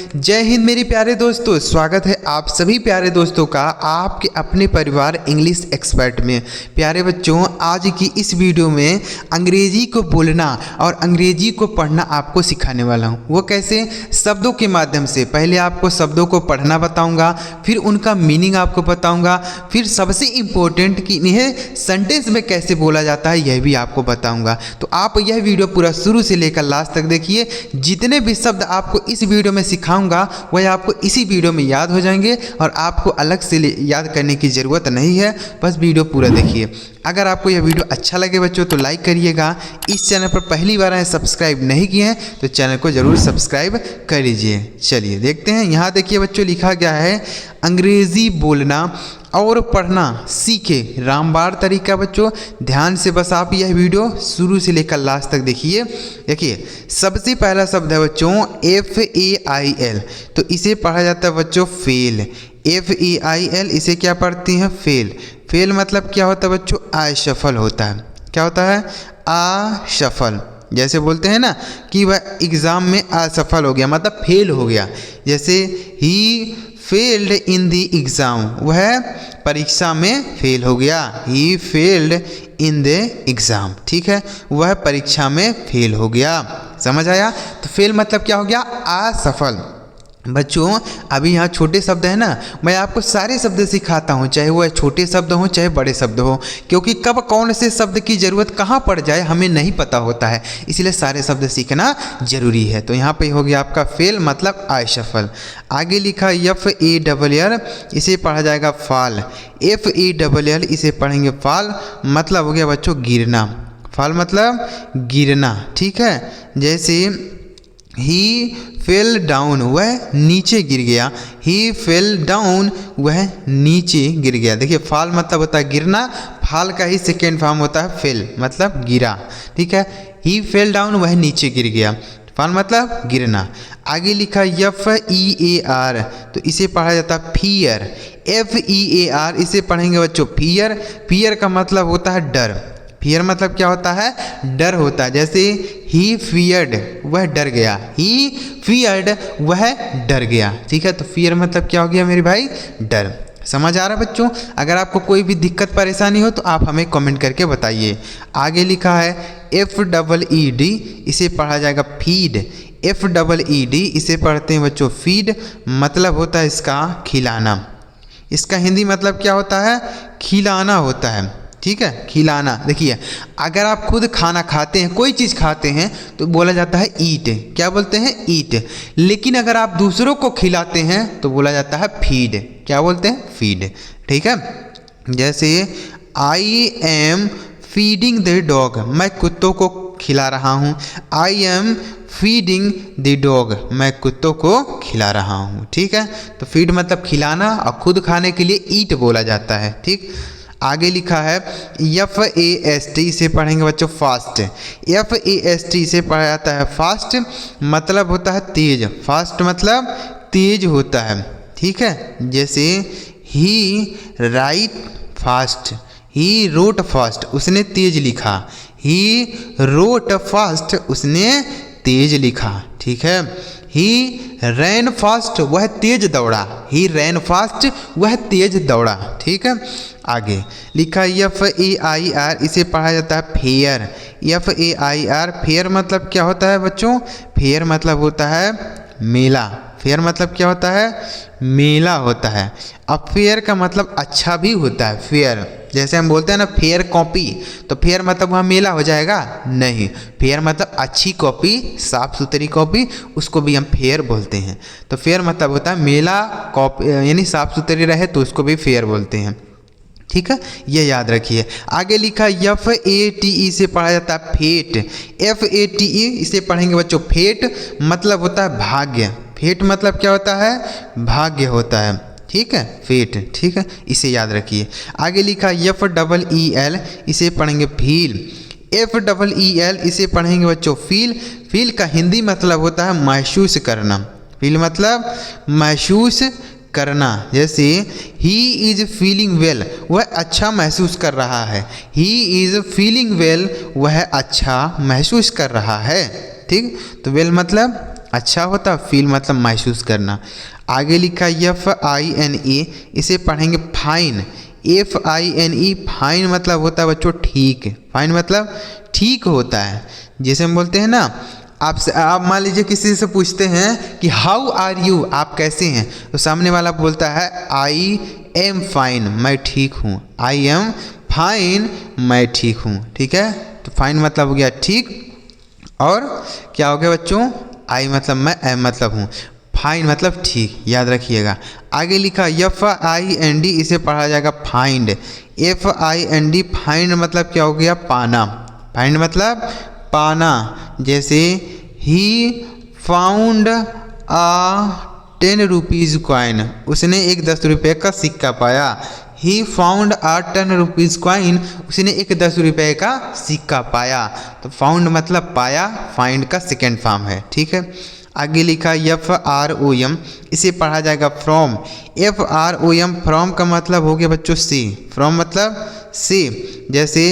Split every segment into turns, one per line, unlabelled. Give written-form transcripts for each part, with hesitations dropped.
जय हिंद मेरे प्यारे दोस्तों, स्वागत है आप सभी प्यारे दोस्तों का आपके अपने परिवार इंग्लिश एक्सपर्ट में। प्यारे बच्चों, आज की इस वीडियो में अंग्रेजी को बोलना और अंग्रेजी को पढ़ना आपको सिखाने वाला हूँ। वो कैसे? शब्दों के माध्यम से। पहले आपको शब्दों को पढ़ना बताऊँगा, फिर उनका मीनिंग आपको बताऊँगा, फिर सबसे इम्पोर्टेंट कि इन्हें सेंटेंस में कैसे बोला जाता है यह भी आपको बताऊँगा। तो आप यह वीडियो पूरा शुरू से लेकर लास्ट तक देखिए। जितने भी शब्द आपको इस वीडियो में सिखाऊंगा वह आपको इसी वीडियो में याद हो जाएंगे और आपको अलग से याद करने की ज़रूरत नहीं है। बस वीडियो पूरा देखिए। अगर आपको यह वीडियो अच्छा लगे बच्चों तो लाइक करिएगा। इस चैनल पर पहली बार आए, सब्सक्राइब नहीं किए हैं तो चैनल को ज़रूर सब्सक्राइब कर लीजिए। चलिए देखते हैं। यहाँ देखिए बच्चों, लिखा गया है अंग्रेज़ी बोलना और पढ़ना सीखे रामबाण तरीका। बच्चों ध्यान से बस आप यह वीडियो शुरू से लेकर लास्ट तक देखिए। देखिए सबसे पहला शब्द है बच्चों FAIL। तो इसे पढ़ा जाता है बच्चों फेल। FAIL इसे क्या पढ़ती हैं? फेल। फेल मतलब क्या होता है बच्चों? असफल होता है। क्या होता है? असफल। जैसे बोलते हैं ना कि वह एग्ज़ाम में असफल हो गया, मतलब फेल हो गया। जैसे he failed in the exam, वह परीक्षा में फेल हो गया। He failed in the exam, ठीक है, वह परीक्षा में फेल हो गया। समझ आया? तो फेल मतलब क्या हो गया? असफल। बच्चों अभी यहाँ छोटे शब्द है ना, मैं आपको सारे शब्द सिखाता हूँ, चाहे वह छोटे शब्द हो चाहे बड़े शब्द हो, क्योंकि कब कौन से शब्द की ज़रूरत कहाँ पड़ जाए हमें नहीं पता होता है, इसलिए सारे शब्द सीखना जरूरी है। तो यहाँ पे हो गया आपका फेल मतलब असफल। आगे लिखा FALL, इसे पढ़ा जाएगा फाल। FALL इसे पढ़ेंगे फाल, मतलब हो गया बच्चों गिरना। फाल मतलब गिरना, ठीक है। जैसे ही फेल डाउन, वह नीचे गिर गया। ही फेल डाउन, वह नीचे गिर गया। देखिए फाल मतलब होता है गिरना, फाल का ही सेकेंड फॉर्म होता है फेल, मतलब गिरा, ठीक है। ही फेल डाउन, वह नीचे गिर गया। फाल मतलब गिरना। आगे लिखा FEAR, तो इसे पढ़ा जाता है फियर। FEAR इसे पढ़ेंगे बच्चों फियर। फियर का मतलब होता है डर। फियर मतलब क्या होता है? डर होता है। जैसे ही फियर्ड, वह डर गया। ही फियर्ड, वह डर गया, ठीक है। तो फियर मतलब क्या हो गया मेरे भाई? डर। समझ आ रहा है बच्चों? अगर आपको कोई भी दिक्कत परेशानी हो तो आप हमें कमेंट करके बताइए। आगे लिखा है FEED, इसे पढ़ा जाएगा फीड। FEED इसे पढ़ते हैं बच्चों फीड, मतलब होता है इसका खिलाना। इसका हिंदी मतलब क्या होता है? खिलाना होता है, ठीक है, खिलाना। देखिए अगर आप खुद खाना खाते हैं, कोई चीज़ खाते हैं तो बोला जाता है ईट। क्या बोलते हैं? ईट। लेकिन अगर आप दूसरों को खिलाते हैं तो बोला जाता है फीड। क्या बोलते हैं? फीड, ठीक है। जैसे I am feeding the dog, मैं कुत्तों को खिला रहा हूँ। I am feeding the dog, मैं कुत्तों को खिला रहा हूँ, ठीक है। तो फीड मतलब खिलाना और खुद खाने के लिए ईट बोला जाता है, ठीक। आगे लिखा है FAST, इसे पढ़ेंगे बच्चों फास्ट। FAST से पढ़ा जाता है फास्ट, मतलब होता है तेज। फास्ट मतलब तेज होता है, ठीक है। जैसे he write fast, he wrote fast, उसने तेज लिखा। ही रोट फास्ट, उसने तेज लिखा, ठीक है। ही रैन फास्ट, वह तेज दौड़ा। ही रैन फास्ट, वह तेज दौड़ा, ठीक है। आगे लिखा FAIR, इसे पढ़ा जाता है फेयर। FAIR, फेयर मतलब क्या होता है बच्चों? फेयर मतलब होता है मेला। फेयर मतलब क्या होता है? मेला होता है। अब फेयर का मतलब अच्छा भी होता है। फेयर जैसे हम बोलते हैं ना फेयर कॉपी, तो फेयर मतलब वहाँ मेला हो जाएगा? नहीं, फेयर मतलब अच्छी कॉपी, साफ सुथरी कॉपी, उसको भी हम फेयर बोलते हैं। तो फेयर मतलब होता है मेला, कॉपी यानी साफ सुथरी रहे तो उसको भी फेयर बोलते हैं, ठीक है। ये याद रखिए। आगे लिखा FATE से पढ़ा जाता है फेट। FATE इसे पढ़ेंगे बच्चों फेट, मतलब होता है भाग्य। फेट मतलब क्या होता है? भाग्य होता है, ठीक है, फेट, ठीक है, इसे याद रखिए। आगे लिखा FEEL, इसे पढ़ेंगे फील। FEEL इसे पढ़ेंगे बच्चों फील। फील का हिंदी मतलब होता है महसूस करना। फील मतलब महसूस करना। जैसे ही इज़ फीलिंग वेल, वह अच्छा महसूस कर रहा है। ही इज़ फीलिंग वेल, वह अच्छा महसूस कर रहा है, ठीक। तो वेल मतलब अच्छा होता है, फील मतलब महसूस करना। आगे लिखा FINE, इसे पढ़ेंगे फाइन। FINE, फाइन मतलब होता है बच्चों ठीक। फाइन मतलब ठीक होता है। जैसे हम बोलते हैं ना, आप मान लीजिए किसी से पूछते हैं कि हाउ आर यू, आप कैसे हैं, तो सामने वाला बोलता है आई एम फाइन, मैं ठीक हूँ। आई एम फाइन, मैं ठीक हूँ। ठीक है, तो फाइन मतलब हो गया ठीक, और क्या हो गया बच्चों, आई मतलब मैं, एम मतलब हूँ, फाइन मतलब ठीक, याद रखिएगा। आगे लिखा FIND, इसे पढ़ा जाएगा फाइंड। FIND, फाइंड मतलब क्या हो गया, पाना। फाइंड मतलब पाना। जैसे ही फाउंड आ 10 रुपीज़ कॉइन, उसने एक 10 रुपये का सिक्का पाया। ही फाउंड आ 10 रुपीज़ कॉइन, उसने एक 10 रुपये का सिक्का पाया। तो फाउंड मतलब पाया, फाइंड का सेकेंड फॉर्म है। ठीक है, आगे लिखा FROM, इसे पढ़ा जाएगा फ्रॉम। FROM, फ्रॉम का मतलब हो गया बच्चों से। फ्रॉम मतलब से। जैसे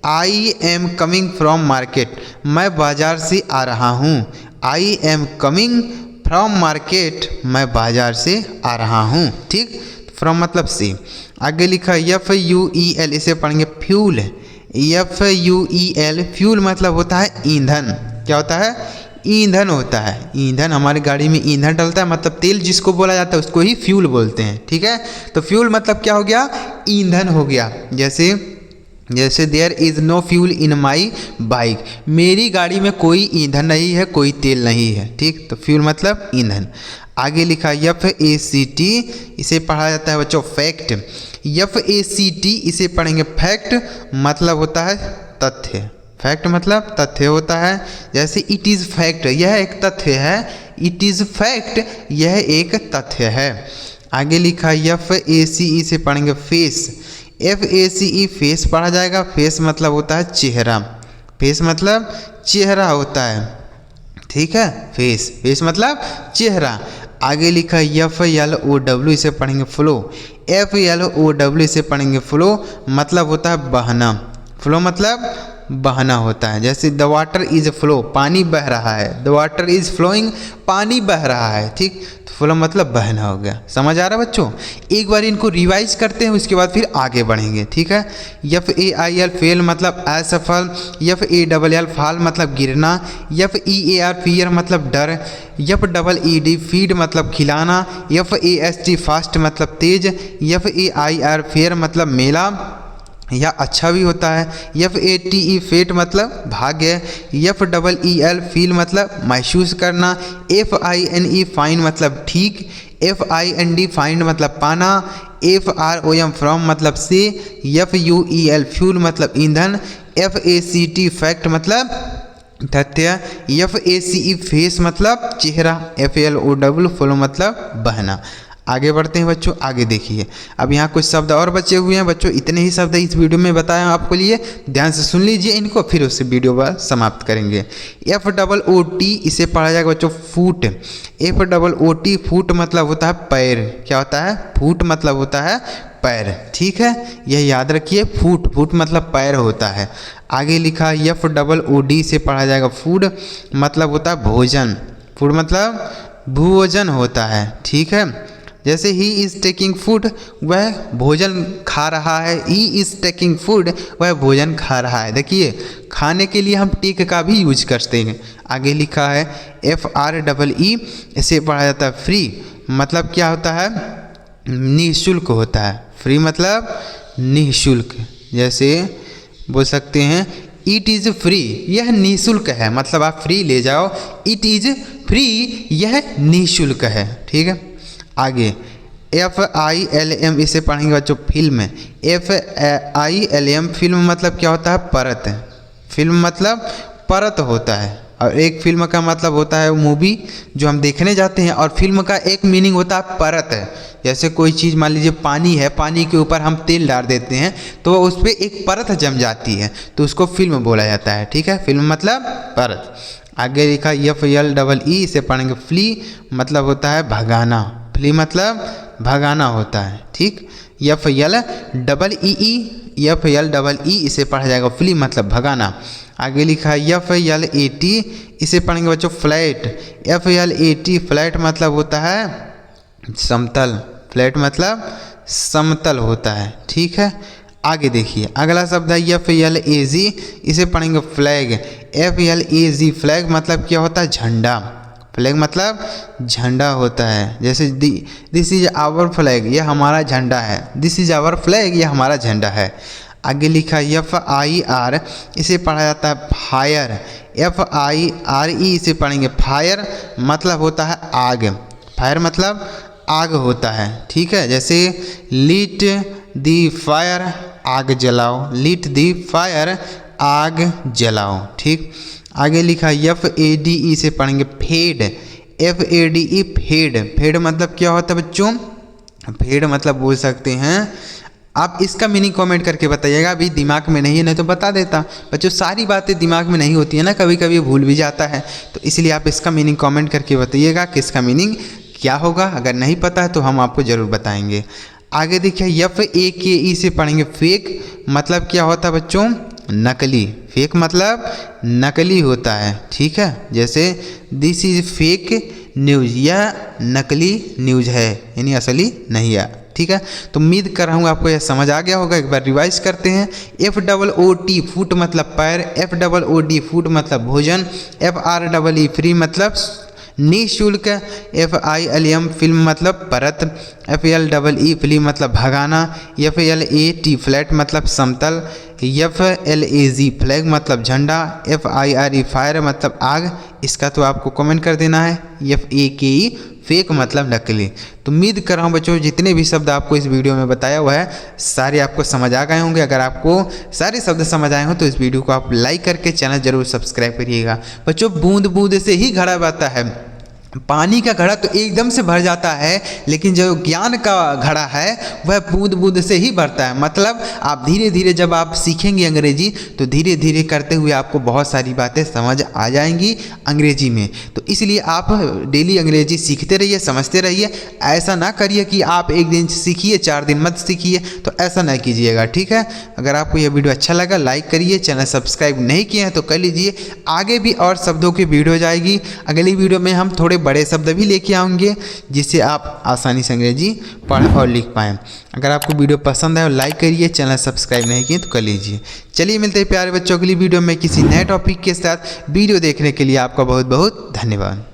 I am coming from market, मैं बाज़ार से आ रहा हूँ। I am coming from market, मैं बाज़ार से आ रहा हूँ। ठीक, फ्रॉम मतलब से। आगे लिखा FUEL, इसे पढ़ेंगे फ्यूल। FUEL, फ्यूल मतलब होता है ईंधन। क्या होता है, ईंधन होता है। ईंधन, हमारी गाड़ी में ईंधन डलता है, मतलब तेल जिसको बोला जाता है उसको ही फ्यूल बोलते हैं। ठीक है, तो फ्यूल मतलब क्या हो गया, ईंधन हो गया। जैसे there is no fuel in my bike, मेरी गाड़ी में कोई ईंधन नहीं है, कोई तेल नहीं है। ठीक, तो फ्यूल मतलब ईंधन। आगे लिखा FACT, इसे पढ़ा जाता है बच्चों फैक्ट। FACT, इसे पढ़ेंगे फैक्ट, मतलब होता है तथ्य। फैक्ट मतलब तथ्य होता है। जैसे इट इज़ फैक्ट, यह एक तथ्य है। इट इज़ फैक्ट, यह एक तथ्य है। आगे लिखा FACE, इसे पढ़ेंगे फेस। FACE, फेस पढ़ा जाएगा। फेस मतलब होता है चेहरा। फेस मतलब चेहरा होता है। ठीक है, फेस मतलब चेहरा। आगे लिखा FLOW, इसे पढ़ेंगे फ्लो। FLOW, इसे पढ़ेंगे फ्लो, मतलब होता है बहना। फ्लो मतलब बहना होता है। जैसे द वाटर इज़ फ्लो, पानी बह रहा है। द वाटर इज़ फ्लोइंग, पानी बह रहा है। ठीक, तो फ्लो मतलब बहना हो गया। समझ आ रहा है बच्चों? एक बार इनको रिवाइज करते हैं, उसके बाद फिर आगे बढ़ेंगे। ठीक है, FAIL, फेल मतलब असफल। FALL, फाल मतलब गिरना। FEAR, फियर मतलब डर। FEED, फीड मतलब खिलाना। FAST, फास्ट मतलब तेज। FAIR, फेयर मतलब मेला या अच्छा भी होता है। FATE, फेट मतलब भाग्य। FEEL, फील मतलब महसूस करना। FINE, फाइन मतलब ठीक। FIND, फाइंड मतलब पाना। FROM, फ्रॉम मतलब से। FUEL, फ्यूल मतलब ईंधन। FACT, फैक्ट मतलब तथ्य। FACE, फेस मतलब चेहरा। FLOW, फ्लो मतलब बहना। आगे बढ़ते हैं बच्चों, आगे देखिए। अब यहाँ कुछ शब्द और बचे हुए हैं बच्चों, इतने ही शब्द इस वीडियो में बताया आपको लिए, ध्यान से सुन लीजिए इनको, फिर उससे वीडियो पर समाप्त करेंगे। FOOT, इसे पढ़ा जाएगा बच्चों फूट। FOOT, फूट मतलब होता है पैर। क्या होता है, फूट मतलब होता है पैर। ठीक है, यह याद रखिए, फूट मतलब पैर होता है। आगे लिखा FOOD, से पढ़ा जाएगा फूड, मतलब होता है भोजन। फूड मतलब भोजन होता है। ठीक है, जैसे ही इज़ टेकिंग फूड, वह भोजन खा रहा है। ही इज़ टेकिंग फूड, वह भोजन खा रहा है। देखिए, खाने के लिए हम टेक का भी यूज करते हैं। आगे लिखा है FREE, इसे पढ़ा जाता है फ्री, मतलब क्या होता है, निःशुल्क होता है। फ्री मतलब निःशुल्क। जैसे बोल सकते हैं इट इज़ फ्री, यह निःशुल्क है, मतलब आप फ्री ले जाओ। इट इज़ फ्री, यह निःशुल्क है। ठीक है, आगे FILM, इसे पढ़ेंगे बच्चों फिल्म। FILM, फिल्म मतलब क्या होता है, परत। फिल्म मतलब परत होता है। और एक फिल्म का मतलब होता है मूवी जो हम देखने जाते हैं, और फिल्म का एक मीनिंग होता है परत। जैसे कोई चीज़ मान लीजिए पानी है, पानी के ऊपर हम तेल डाल देते हैं तो उस पर एक परत जम जाती है, तो उसको फिल्म बोला जाता है। ठीक है, फिल्म मतलब परत। आगे लिखा FLEE, इसे पढ़ेंगे फ्ली, मतलब होता है भगाना। फ्ली मतलब भगाना होता है। ठीक, FLEE, इसे पढ़ा जाएगा फ्ली मतलब भगाना। आगे लिखा है FLAT, इसे पढ़ेंगे बच्चों फ्लैट। FLAT फ्लैट मतलब होता है समतल, फ्लैट मतलब समतल होता है, ठीक है। आगे देखिए अगला शब्द है FLAG, इसे पढ़ेंगे फ्लैग। FLAG फ्लैग मतलब क्या होता है झंडा, फ्लैग मतलब झंडा होता है। जैसे दिस इज आवर फ्लैग, ये हमारा झंडा है, दिस इज आवर फ्लैग, ये हमारा झंडा है। आगे लिखा FIR, इसे पढ़ा जाता है फायर। FIRE, इसे पढ़ेंगे फायर मतलब होता है आग, फायर मतलब आग होता है, ठीक है। जैसे लीट दी फायर, आग जलाओ, लीट दी फायर, आग जलाओ, ठीक। आगे लिखा FADE, से पढ़ेंगे फेड। FADE फेड, फेड मतलब क्या होता है बच्चों, फेड मतलब बोल सकते हैं आप इसका मीनिंग कमेंट करके बताइएगा। अभी दिमाग में नहीं है, नहीं तो बता देता। बच्चों सारी बातें दिमाग में नहीं होती है ना, कभी कभी भूल भी जाता है, तो इसलिए आप इसका मीनिंग कमेंट करके बताइएगा कि इसका मीनिंग क्या होगा। अगर नहीं पता है तो हम आपको ज़रूर बताएंगे। आगे देखिए FAKE, से पढ़ेंगे फेक मतलब क्या होता है बच्चों, नकली। फेक मतलब नकली होता है, ठीक है। जैसे दिस इज फेक न्यूज़, यह नकली न्यूज़ है, यानी असली नहीं है, ठीक है। तो उम्मीद कर रहा हूँ आपको यह समझ आ गया होगा। एक बार रिवाइज करते हैं। FOOT फूट मतलब पैर, FOOD फूड मतलब भोजन, FREE फ्री मतलब निःशुल्क, FILM फिल्म मतलब परत, FLEE फिल्म मतलब भगाना, FLAT फ्लैट मतलब समतल, FLAG फ्लैग मतलब झंडा, FIRE फायर मतलब आग। इसका तो आपको कमेंट कर देना है। FAKE फेक मतलब नकली। तो उम्मीद कर रहा हूँ बच्चों जितने भी शब्द आपको इस वीडियो में बताया हुआ है सारे आपको समझ आ गए होंगे। अगर आपको सारे शब्द समझ आए हों तो इस वीडियो को आप लाइक करके चैनल जरूर सब्सक्राइब करिएगा। बच्चों बूंद बूंद से ही घड़ा बहता है, पानी का घड़ा तो एकदम से भर जाता है, लेकिन जो ज्ञान का घड़ा है वह बूंद बूंद से ही भरता है। मतलब आप धीरे धीरे जब आप सीखेंगे अंग्रेजी तो धीरे धीरे करते हुए आपको बहुत सारी बातें समझ आ जाएंगी अंग्रेजी में। तो इसलिए आप डेली अंग्रेजी सीखते रहिए, समझते रहिए। ऐसा ना करिए कि आप एक दिन सीखिए 4 दिन मत सीखिए, तो ऐसा ना कीजिएगा, ठीक है। अगर आपको यह वीडियो अच्छा लगा लाइक करिए, चैनल सब्सक्राइब नहीं किए हैं तो कर लीजिए। आगे भी और शब्दों की वीडियो जाएगी। अगली वीडियो में हम थोड़े बड़े शब्द भी लेके आएंगे जिससे आप आसानी से अंग्रेजी पढ़ और लिख पाएँ। अगर आपको वीडियो पसंद है लाइक करिए, चैनल सब्सक्राइब नहीं किए तो कर लीजिए। चलिए मिलते हैं प्यारे बच्चों अगली वीडियो में किसी नए टॉपिक के साथ। वीडियो देखने के लिए आपका बहुत बहुत धन्यवाद।